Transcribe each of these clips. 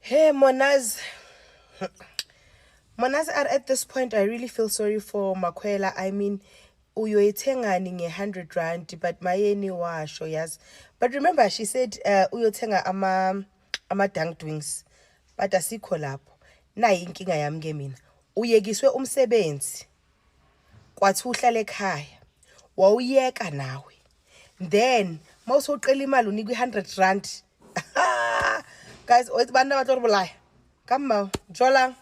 Hey, Monaz. Monaz, at this point, I really feel sorry for Makwela. I mean, uyoyithenga nge-100 rand, but mayeni washo, yes. But remember, she said uyothenga ama-dunked wings, but asikho lapho. Nayi inkinga yami ke mina. Uyekiswe umsebenzi, kwathi uhlala ekhaya. Wawuyeka nawe. Then, mawusocela imali unikwe i-100 rand. Guys, oyithi bantu abatloribulaya. Come on, Jolang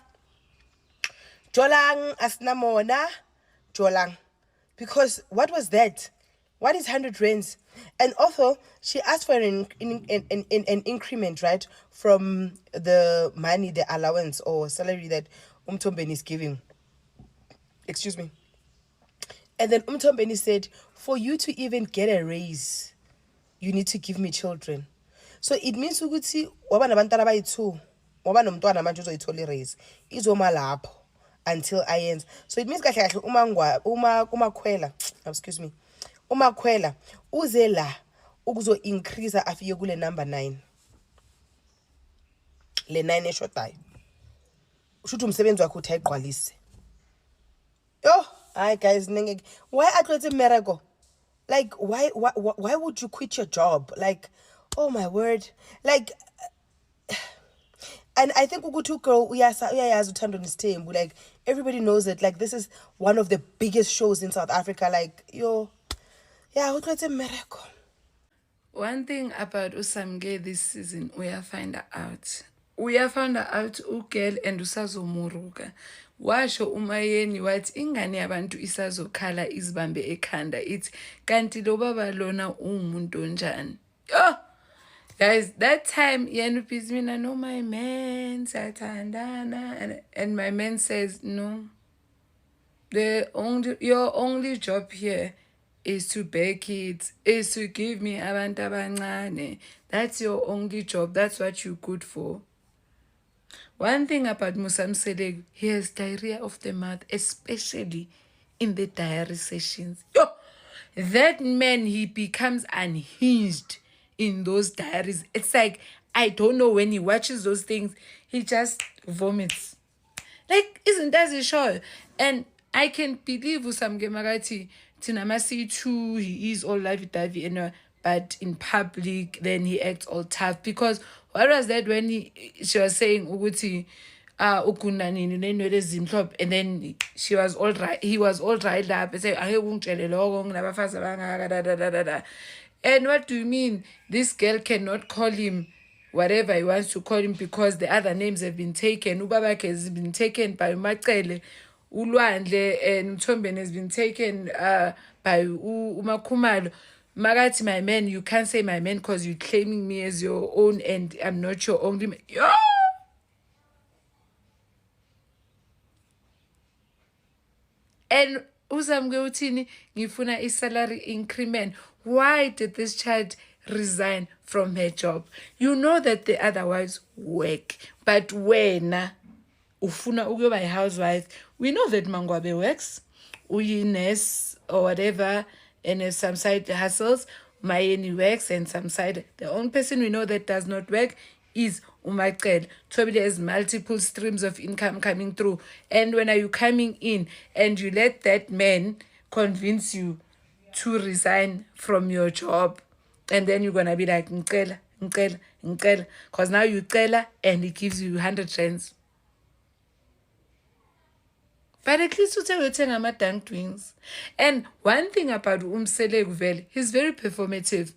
asinamona Jolang. Because what was that? What is 100 rands? And also, she asked for an increment, right? From the money, the allowance or salary that Umtombeni is giving. Excuse me. And then Umtombeni said, for you to even get a raise, you need to give me children. So it means ukuthi waba nabantwana abayi2, waba nomntwana manje uzoyithola iraise. Izoma lapho until ayenza. So it means kahle kahle umakhwela, excuse me. Umakhwela uze la ukuzo increase afike kule number 9. Le 9 eshotayo. Ushuthi umsebenzi wakho uthi ayigqwalise. Yo, hi guys, why atletse miracle? Like why would you quit your job? Like, oh my word. Like, and I think ukuthi girl uyayazi uthando nesithembu. Like everybody knows it. Like this is one of the biggest shows in South Africa. Like yeah, utletse miracle. One thing about Usamge this season, we are find out ugirl and usazomuruka. Washo umayeni wathi ingane yabantu isazokhala izibambe ekhanda ithi kanti lo baba lona umuntu njani. Oh, guys, that time yena ubhizi mina no my man satandana and my man says no. Your only job here is to bear kids, is to give me abantu abancane. That's your only job. That's what you're good for. One thing about Musa Mselegu, he has diarrhea of the mouth, especially in the diary sessions. Yo, that man, he becomes unhinged in those diaries. It's like, I don't know, when he watches those things, he just vomits. Like, isn't that a show? And I can believe Usamge Magati, Tinamasi too, he is all lovey-dovey, but in public, then he acts all tough. Because what was that when she was saying, Uguti, and then she was all right, he was all right up and say, and what do you mean? This girl cannot call him whatever he wants to call him because the other names have been taken. Ubabake has been taken by Macele. Ulwandle and Mtombeni has been taken by Umakumalo. Magati, my man, you can't say my man because you're claiming me as your own and I'm not your only man. Yo! And Usamge uthini ngifuna a salary increment. Why did this child resign from her job? You know that the other wives work, but when ufuna ukuba a housewife, we know that Mangwabe works, Uyines or whatever, and has some side hustles. Mayeni works and some side. The only person we know that does not work is Umaqel. Tobile has multiple streams of income coming through. And when are you coming in and you let that man convince you to resign from your job, and then you're gonna be like Nkela, because now you Nkela and he gives you 100 rands. But at least we're telling ama-dunked wings. And one thing about Mselegu, he's very performative.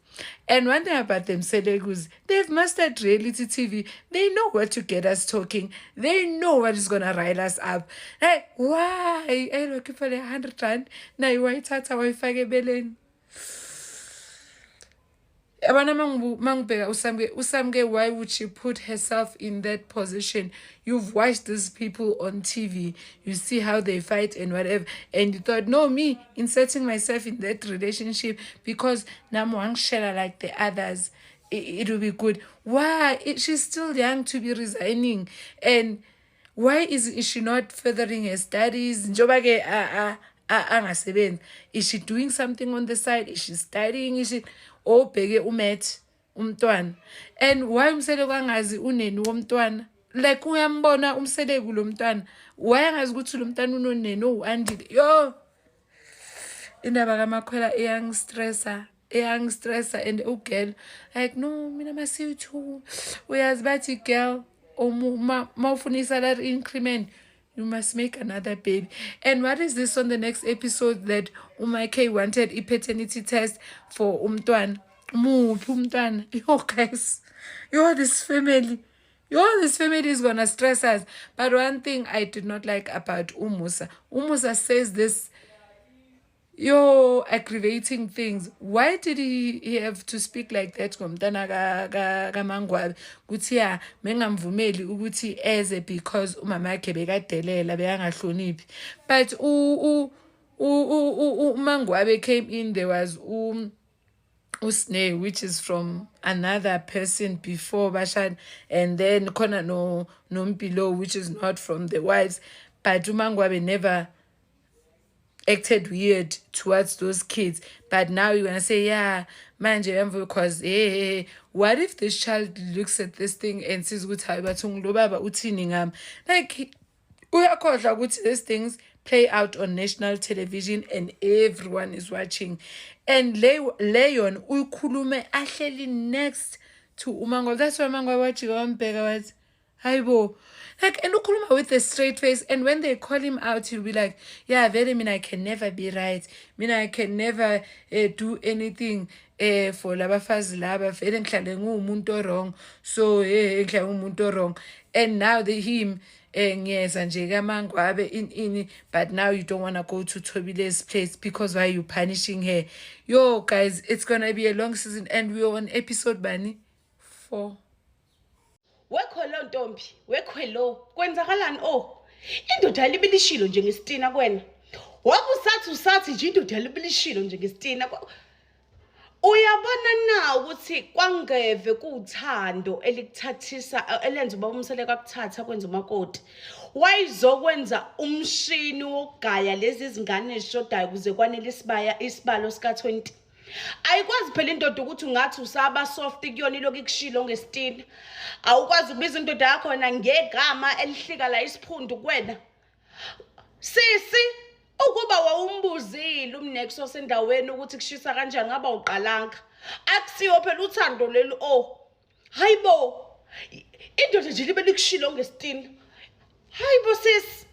And one thing about them Mselegus, they've mastered reality TV. They know what to get us talking. They know what is gonna rile us up. Like, why? I looking for 100 rand. Now you white hat away belly. Usamge, why would she put herself in that position? You've watched these people on TV. You see how they fight and whatever. And you thought, no, me, inserting myself in that relationship because Namwang Shela like the others, it will be good. Why? She's still young to be resigning. And why is she not furthering her studies? Is she doing something on the side? Is she studying? Is she obheke umet umntwana? And why umsele kwangazi uneni womntwana? like uyambona umseleki lo mntwana wayangazi ukuthi lo mntwana unonene owandile yo indaba kamakhwela eyangistressa and ugirl like no mina masiyi too uyazi bathi girl mawufuna i-salary increment you must make another baby. And what is this on the next episode that Umaike wanted a paternity test for umntwana? Muphi umntwana? Yo guys, this family is gonna stress us. But one thing I did not like about Umusa says this aggravating things. Why did he have to speak like that ngomntana kaMangwabe kuthi ya mengamvumeli ukuthi eze because umama yakhe bekadelela beyangahloniphi? But uMangwabe came in, there was Usne, which is from another person before Bashan, and then Kona no Mpilo, which is not from the wives. But uMangwabe never acted weird towards those kids. But now you're gonna say, yeah, manje because what if this child looks at this thing and says like uyakhohlwa ukuthi these things play out on national television and everyone is watching, and Leon uyikhulume ahleli next to uMangwabe. That's why uMangwabe wajika wambheka wathi hayibo, like, and ukhuluma with a straight face, and when they call him out, he'll be like, yeah, very mean, I can never be right. I can never do anything for labafazi laba. Vele ngihlale ngumuntu wrong. So ngihlale ngumuntu wrong. And now him ngiyeza nje kaMangwabe in, but now you don't want to go to Tobile's place because why are you punishing her? Yo guys, it's gonna be a long season, and we're on episode 4. Wekho lo ntombi, wekho lo. Kwenzakalani indoda libilishilo nje ngesitina kwena. Wabusathi nje indoda libilishilo nje ngesitina. Uyabona na ukuthi kwangeve kuthando elikuthathisa elenza ubaba uMseleka akuthatha kwenza umakoti. Wayizokwenza umshini wogaya lezi zingane ezishodayo kuze kwanele isibalo sika 20. Ayikwazi phela indoda ukuthi ungathi usaba soft kuyona iloko ikushilo ngesitina. Awukwazi ukubiza indoda yakho na ngegama elihlika la isiphundu kwena. Sisi ukuba wawumbuzile umnexo sendaweni ukuthi kushisa kanjani ngaba uqalanga. Akusiyo phela uthando leli hayibo. Indoda nje libe likushilo ngesitina. Hayibo sis.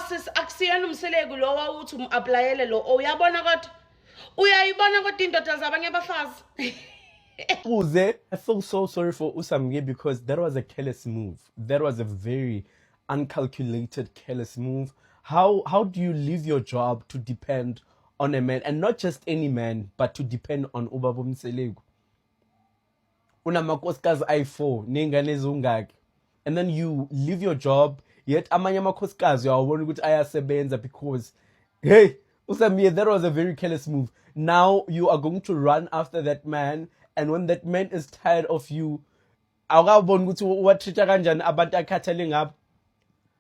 Sis akusiyena umseleki lo wawuthi umapplyele lo uyabona kodwa. Uyayibona kodwa indoda zabanye abafazi. I feel so sorry for Usamge because that was a careless move. That was a very uncalculated, careless move. How do you leave your job to depend on a man, and not just any man, but to depend on Ubaba Mseleko? Unamakoskazi I4, nengane zungaki. And then you leave your job, yet amanye amakoskazi awabona ukuthi ayasebenza because hey, Usamge, that was a very careless move. Now you are going to run after that man, and when that man is tired of you,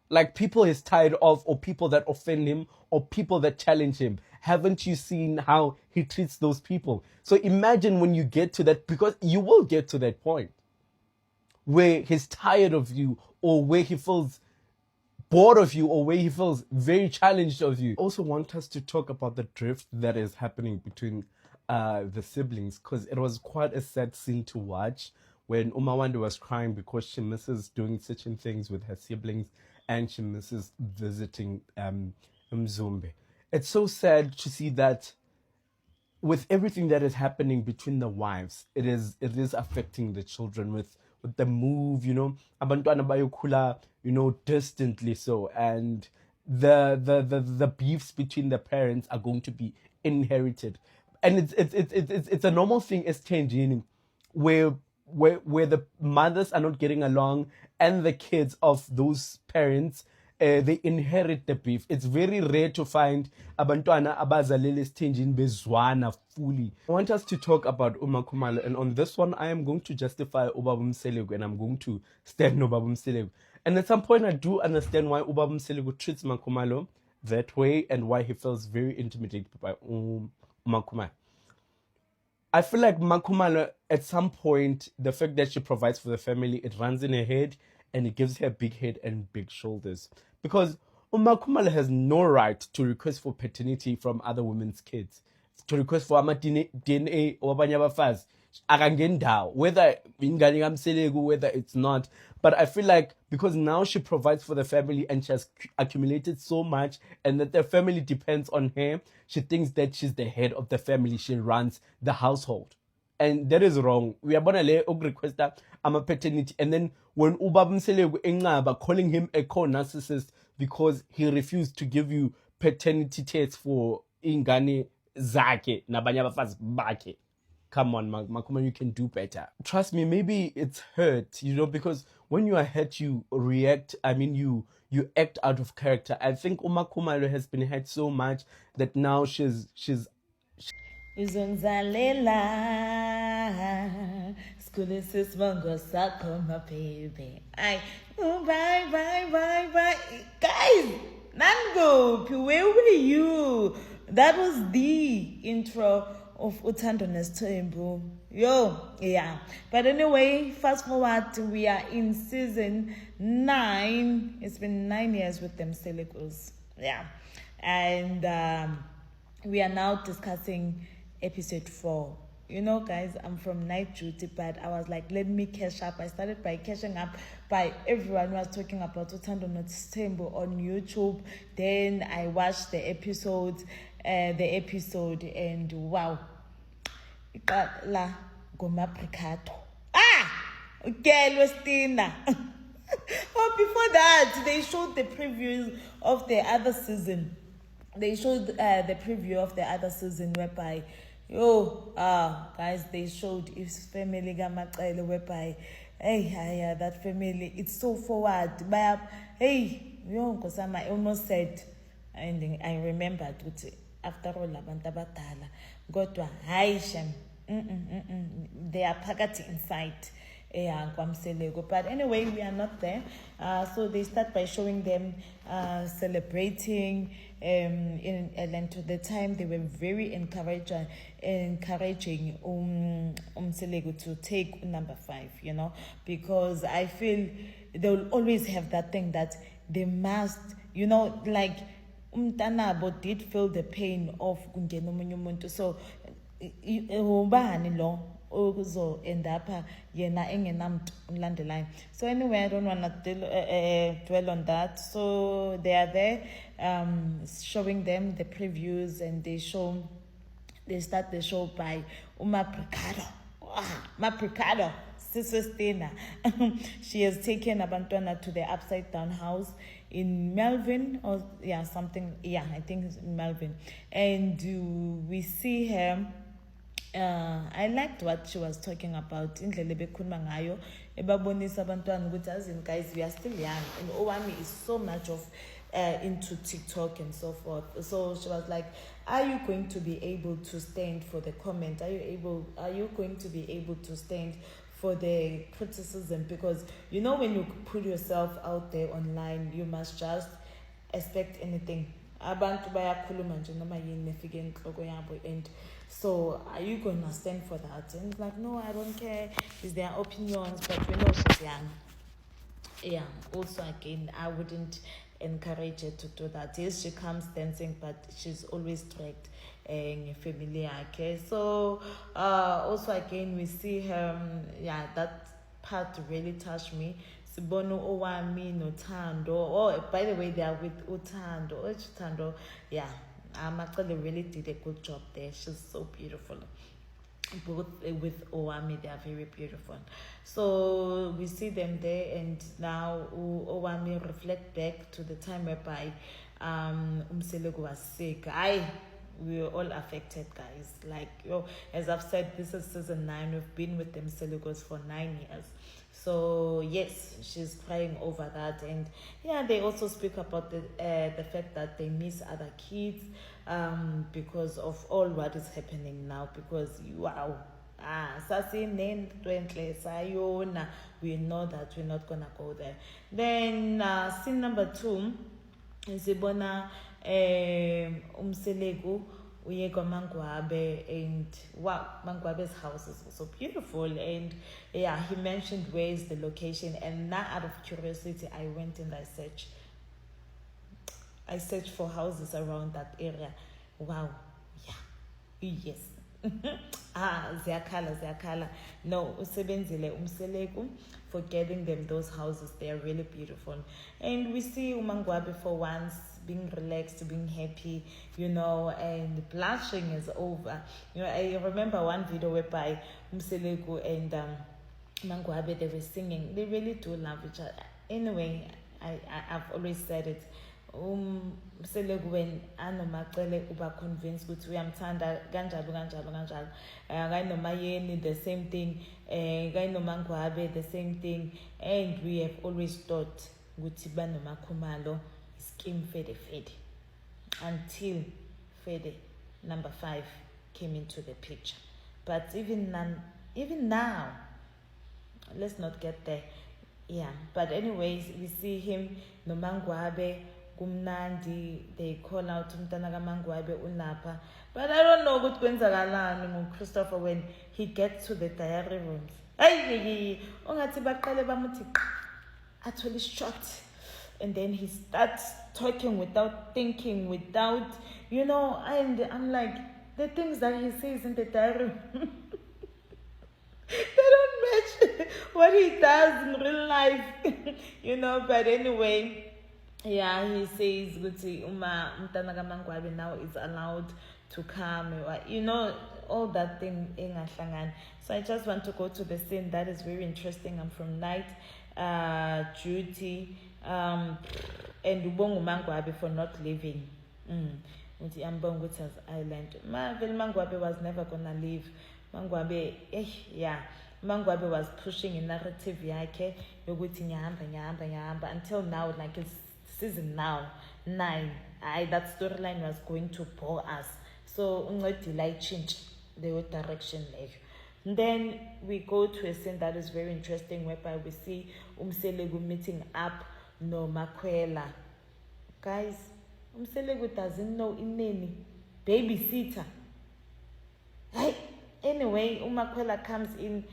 like people he's tired of, or people that offend him, or people that challenge him. Haven't you seen how he treats those people? So imagine when you get to that, because you will get to that point where he's tired of you, or where he feels bored of you, or where he feels very challenged of you. Also want us to talk about the drift that is happening between the siblings, because it was quite a sad scene to watch when Umawande was crying because she misses doing certain things with her siblings, and she misses visiting Mzumbe. It's so sad to see that with everything that is happening between the wives, it is affecting the children with the move, abantwana bayokhula, distantly so, and the beefs between the parents are going to be inherited, and it's a normal thing as changing where the mothers are not getting along, and the kids of those parents they inherit the beef. It's very rare to find abantwana abazalele stinging bezwana fully. I want us to talk about Uma Khumalo, and on this one I am going to justify Ubaba Mseleko, and I'm going to stand Ubaba Mseleko. And at some point I do understand why Ubaba Mseleko treats Khumalo that way, and why he feels very intimidated by Uma Khumalo. I feel like Makumalo, at some point, the fact that she provides for the family, it runs in her head and it gives her a big head and big shoulders. Because Makumalo has no right to request for paternity from other women's kids, to request for DNA or abanye abafazi. Akangendawo, whether ingane kaMselegu, whether it's not. But I feel like because now she provides for the family and she has accumulated so much and that the family depends on her, she thinks that she's the head of the family. She runs the household. And that is wrong. We are gonna request that I'm a paternity. And then when Ubab Mselegu Engaba calling him a co-narcissist because he refused to give you paternity tests for ingane zake nabanye abafazi bakhe. Come on, Makuma, you can do better. Trust me, maybe it's hurt, because when you are hurt, you react. I mean, you act out of character. I think Umakumalo has been hurt so much that now she's Uzonzalela skule sisibongo sakho my baby. Bye. Guys, Nango, where were you? That was the intro of Uthando Nesthembu. Yeah. But anyway, fast forward, we are in season 9. It's been 9 years with them Selegos. Yeah. And we are now discussing episode 4. Guys, I'm from night duty, but I was like, let me catch up. I started by catching up by everyone who was talking about Uthando Nesthembu on YouTube. Then I watched the episode, and wow. La gomaprikato. Okay, Westina. Oh, before that, they showed the previews of the other season. They showed the preview of the other season whereby, guys, they showed his family Gamacele whereby, that family, it's so forward. Because I almost said, and I remembered, after all, abantu abadala, godwa, hayi shem, they are phakathi inside. But anyway, we are not there. So they start by showing them celebrating. And to the time they were very encouraging Selegu to take number 5, because I feel they'll always have that thing that they must, like Umtanabo did feel the pain of kungena omunye umuntu. So ubani lo ozo end up yena engenamntu umlandelayo. So anyway, I don't want to dwell on that. So they are there showing them the previews, and they start the show by Maprikado. Maprikado, Sister Stina. She has taken Abantwana to the upside down house in Melvin, or something. I think it's Melvin. And we see her. I liked what she was talking about. Indlela bekhuluma ngayo ebabonisa abantwana ukuthi azini guys, we are still young, and Owami is so much of into TikTok and so forth. So she was like, are you going to be able to stand for the comment? Are you going to be able to stand for the criticism? Because when you put yourself out there online, you must just expect anything. Abantu bayakhuluma nje noma yini efike enhloko yabo, and so are you going to stand for that? And it's like, no, I don't care. It's their opinions, but we know she's young. Yeah, also again, I wouldn't encourage her to do that. Yes, she comes dancing, but she's always dragged family. Okay, so also again, we see her. That part really touched me. Sibono Owami Nothando. Oh, by the way, they are with Uthando. Uthando, Makele really did a good job there. She's so beautiful. Both with Owami, they are very beautiful. So we see them there, and now Owami reflect back to the time whereby Selegu was sick. We were all affected, guys. Like, as I've said, this is season 9. We've been with them Selegos for 9 years. So yes, she's crying over that, and they also speak about the fact that they miss other kids because of all what is happening now. Because wow, we know that we're not gonna go there. Then scene number 2 is Ibona Selegu uye kwaMangwabe, and wow, Mangwabe's house is so beautiful. And yeah, he mentioned where is the location, and now out of curiosity, I went and I searched for houses around that area. Wow, yeah, yes. Ziyakhala. No, usebenzile umseleku for getting them those houses. They are really beautiful. And we see uMangwabe for once being relaxed, being happy, and blushing is over. I remember one video whereby umseleku and Mangwabe, they were singing. They really do love each other. Anyway, I've always said it. Mseleku when anomacele uba convinced ukuthi uyamthanda kanjalo kayinomayeni the same thing, kayinoMangwabe the same thing, and we have always thought ukuthi banomakhumalo scheme Fede until Fede number 5 came into the picture. But even now, let's not get there. Yeah, but anyways, we see him noMangwabe kumnandi, they call out umntana kaMangwabe ulapha. But I don't know what kwenzakalani nguChristopher when he gets to the diary rooms. Hey, ongathi baqale bamuthi athole shot, and then he starts talking without thinking, and I'm like, the things that he says in the diary room they don't match what he does in real life. But anyway, yeah, he says Guti Mtana kaMangwabe now is allowed to come, all that thing in Ashlangan. So I just want to go to the scene that is very interesting. I'm from night duty, and Ubongo Mangwabe for not leaving. Island. Mangwabe was never gonna leave. Mangwabe, Mangwabe was pushing a narrative yake yokuthi nyahamba until now, like it's season now 9. That storyline was going to bore us. So unqedile change the direction leyo. Then we go to a scene that is very interesting whereby we see Umselegu meeting up no Makwela. Guys, Umselegu doesn't know ineni babysitter. Anyway, Umakwela comes in,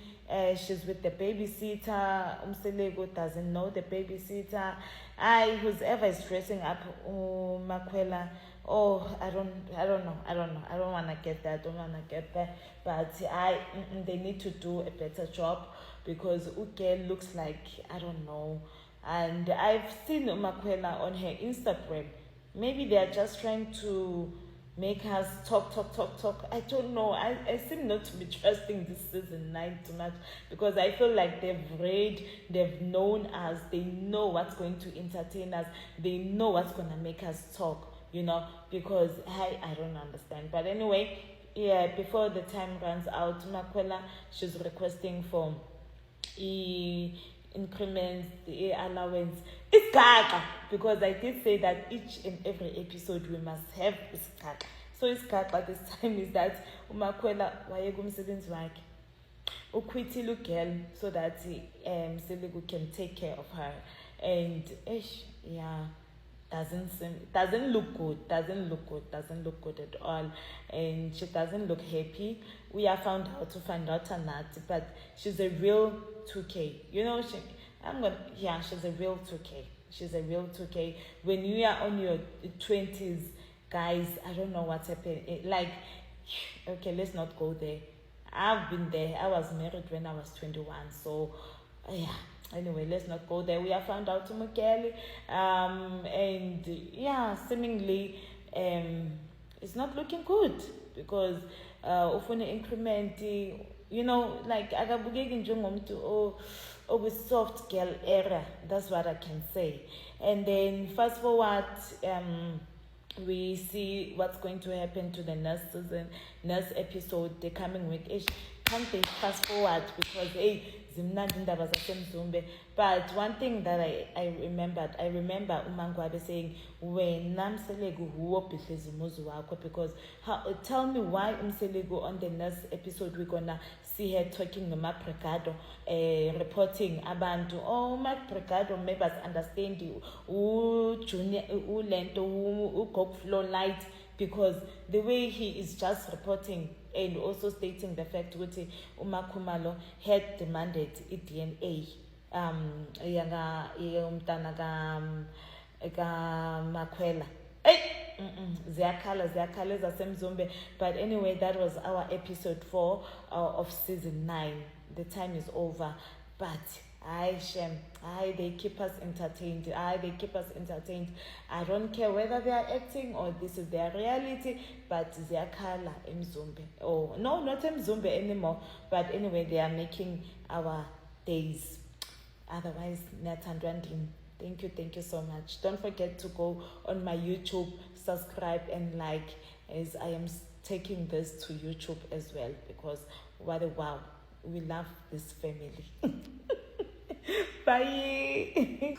she's with the babysitter. Umselegu doesn't know the babysitter. Whoever is dressing up Umakwela, I don't know. I don't want to get that. But they need to do a better job because Uke looks like, I don't know. And I've seen Umakwela on her Instagram. Maybe they are just trying to make us talk. I don't know. I seem not to be trusting this season 9 too much because I feel like they've known us, they know what's going to entertain us, they know what's going to make us talk, because I don't understand. But anyway, yeah, before the time runs out, Makwela, she's requesting for increments, the allowance. It's gaga, because I did say that each and every episode we must have is gaga. So it's gaga this time is that Umakwela wayegumsebenzi wakhe ukhwithile girl so that Selegu can take care of her, and doesn't look good at all, and she doesn't look happy. We are find out that, but she's a real 2K. She's a real 2K. She's a real 2K. When you are on your 20s, guys, I don't know what's happening. Okay, let's not go there. I've been there. I was married when I was 21, so anyway, let's not go there. We have found out to Mukeli, and seemingly it's not looking good because ufuna increment, akabukeki njengomntu with soft girl era. That's what I can say. And then fast forward, we see what's going to happen to the nurse episode. They're coming with can't they fast forward because but one thing that I remember Umangwabe saying, when Namselegu huo bihlezi umuzi wakho, because tell me why Umselegu on the next episode we're gonna see her talking to Mark Brigado, reporting abantu. Mark Brigado made us understand you, junior, lento, gok flow light, because the way he is just reporting and also stating the fact that uMakhumalo had demanded i-DNA yomntana kaMakhwela. Ziyakhala zasemzumbe. But anyway, that was our episode 4 of season 9. The time is over, but they keep us entertained. I don't care whether they are acting or this is their reality, but ziyakhala emzumbe. Oh no, not emzumbe anymore, but anyway, they are making our days. Otherwise, Nathandwandin, thank you so much. Don't forget to go on my YouTube, subscribe and like, as I am taking this to YouTube as well, because wow, we love this family. Bye.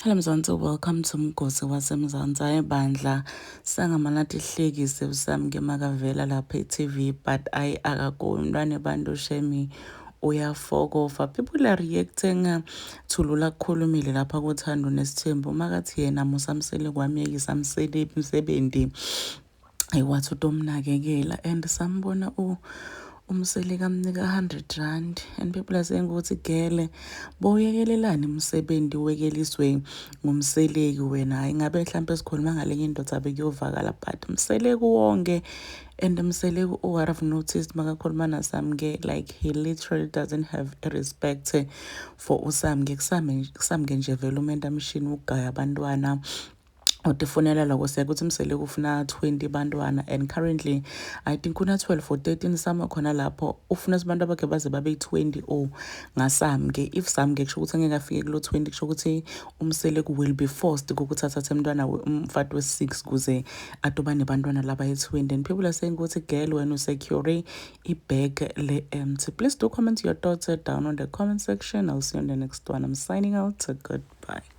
Hello Mzansi, welcome to Mgosi waseMzansi. Ayebandla sangamana tihlekise usami ke makavela lapha e-TV, but akako umntwana bantu shemi uyafokofa. People are reacting to lula kukhulumile lapha kuThando Nesithembu makathi yena musamsele kwamiyekisa umsebenzi wathi utomnakekela and sambona umsele kamnika 100 rand, and people are saying ukuthi gele boyekelelani umsebenzi wekeliswe ngumseleki wena. Hayi ngabe mhlambe sikhuluma ngalenye indoda abekuyovakala, but umseleki wonke, and umseleki what I've noticed makakhuluma naSamke, like he literally doesn't have a respect for uSamke. Kusamke nje vele umenta machine ugaya abantwana utefonela loko siyakuthi umsele kufuna 20 bantwana, and currently I think kuna 12 or 13 sama khona lapho ufuna abantu abakhe baze babe 20 or ngaSamke. If Samke kusho ukuthi angeke afike kulo 20, kusho ukuthi umsele will be forced ukuthi athathe umntwana umfati we6 kuze atobane bantwana laba ye20. And people are saying ukuthi girl when you secure ibag le empty. Please do comment your thoughts down on the comment section. I'll see you on the next one. I'm signing out. Goodbye.